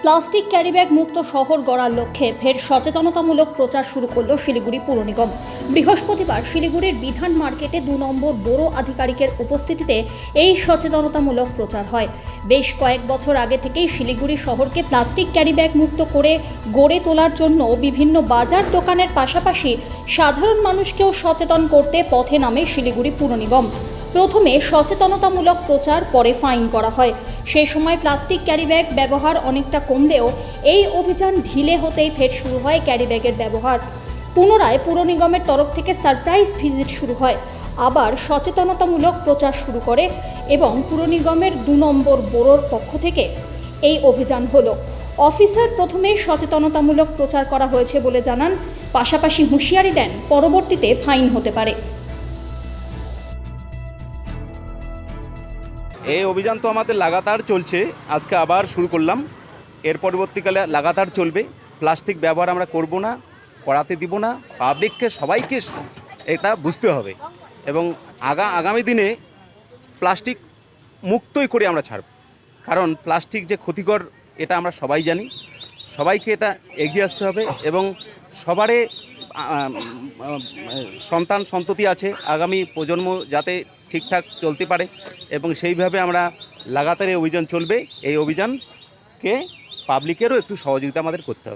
Plastic carry bag মুক্ত শহর গড়ার লক্ষ্যে ফের সচেতনতামূলক প্রচার শুরু করল শিলিগুড়ি পুর নিগম। বৃহস্পতিবার শিলিগুড়ির বিধান মার্কেটে 2 নম্বর বড় আধিকারিকের উপস্থিতিতে এই সচেতনতামূলক প্রচার হয়। বেশ কয়েক বছর আগে থেকেই শিলিগুড়ি শহরকে প্লাস্টিক ক্যারিব্যাগ মুক্ত করে গড়ে তোলার জন্য বিভিন্ন বাজার দোকানের পাশাপাশি সাধারণ মানুষকেও সচেতন করতে পথে নামে শিলিগুড়ি পুর নিগম। প্রথমে সচেতনতামূলক প্রচার, পরে ফাইন করা হয়। সেই সময় প্লাস্টিক ক্যারিব্যাগ ব্যবহার অনেকটা কমলেও এই অভিযান ঢিলে হতেই ফের শুরু হয় ক্যারিব্যাগের ব্যবহার। পুনরায় পুর নিগমের তরফ থেকে সারপ্রাইজ ভিজিট শুরু হয়, আবার সচেতনতামূলক প্রচার শুরু করে এবং পুর নিগমের 2 নম্বর বোরোর পক্ষ থেকে এই অভিযান হলো। অফিসার প্রথমে সচেতনতামূলক প্রচার করা হয়েছে বলে জানান, পাশাপাশি হুঁশিয়ারি দেন পরবর্তীতে ফাইন হতে পারে। এই অভিযান তো আমাদের লাগাতার চলছে, আজকে আবার শুরু করলাম। এর পরবর্তীকালে লাগাতার চলবে। প্লাস্টিক ব্যবহার আমরা করব না, করাতে দিব না। পাবলিককে সবাইকে এটা বুঝতে হবে এবং আগামী দিনে প্লাস্টিক মুক্তই করে আমরা ছাড়ব। কারণ প্লাস্টিক যে ক্ষতিকর এটা আমরা সবাই জানি। সবাইকে এটা এগিয়ে আসতে হবে এবং সবারই সন্তান সন্ততি আছে, আগামী প্রজন্ম যাতে ঠিকঠাক চলতে পারে এবং সেইভাবে আমরা লাগাতার এই অভিযান চলবে। এই অভিযানকে পাবলিকেরও একটু সহযোগিতা আমাদের করতে হবে।